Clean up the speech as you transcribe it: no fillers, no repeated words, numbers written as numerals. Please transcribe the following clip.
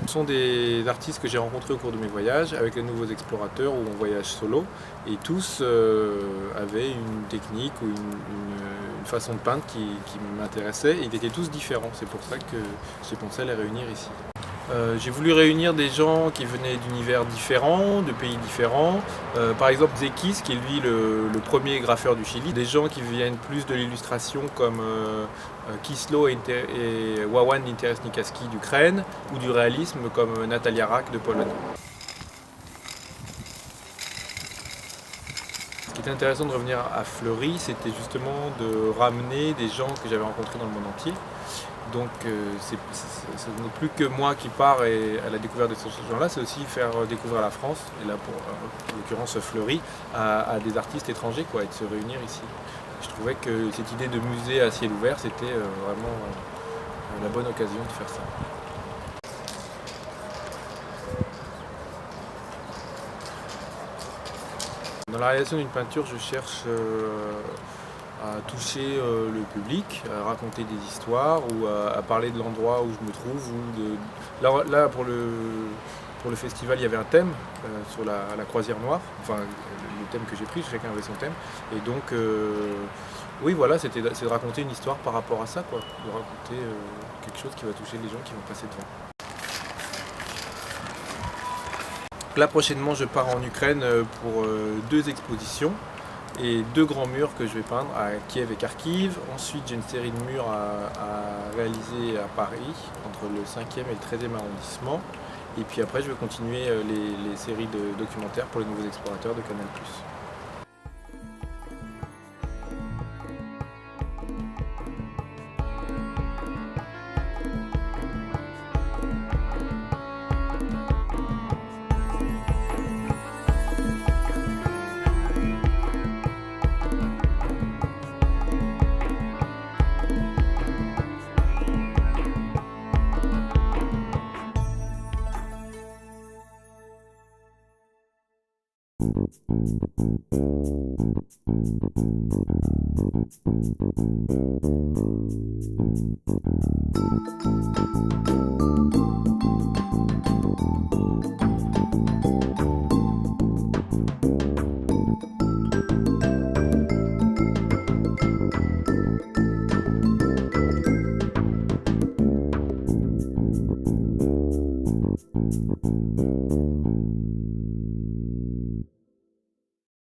Ce sont des artistes que j'ai rencontrés au cours de mes voyages avec les Nouveaux Explorateurs où on voyage solo et tous avaient une technique ou une façon de peindre qui m'intéressait et ils étaient tous différents. C'est pour ça que j'ai pensé à les réunir ici. J'ai voulu réunir des gens qui venaient d'univers différents, de pays différents. Par exemple Zekis, qui est lui le premier graffeur du Chili. Des gens qui viennent plus de l'illustration comme Kislo et Wawan Interes-Nikaski d'Ukraine, ou du réalisme comme Natalia Rak de Pologne. Ce qui était intéressant de revenir à Fleury, c'était justement de ramener des gens que j'avais rencontrés dans le monde entier. Donc ce n'est plus que moi qui pars à la découverte de ces gens-là, c'est aussi faire découvrir la France, et là pour en l'occurrence Fleury, à des artistes étrangers quoi, et de se réunir ici. Je trouvais que cette idée de musée à ciel ouvert, c'était vraiment la bonne occasion de faire ça. Dans la réalisation d'une peinture, je cherche à toucher le public, à raconter des histoires ou à parler de l'endroit où je me trouve. Là pour le festival, il y avait un thème sur la croisière noire, enfin le thème que j'ai pris, chacun avait son thème. Et donc, oui voilà, c'est de raconter une histoire par rapport à ça, quoi. De raconter quelque chose qui va toucher les gens qui vont passer devant. Là prochainement je pars en Ukraine pour 2 expositions et 2 grands murs que je vais peindre à Kiev et Kharkiv. Ensuite j'ai une série de murs à réaliser à Paris entre le 5e et le 13e arrondissement. Et puis après je vais continuer les séries de documentaires pour les Nouveaux Explorateurs de Canal+.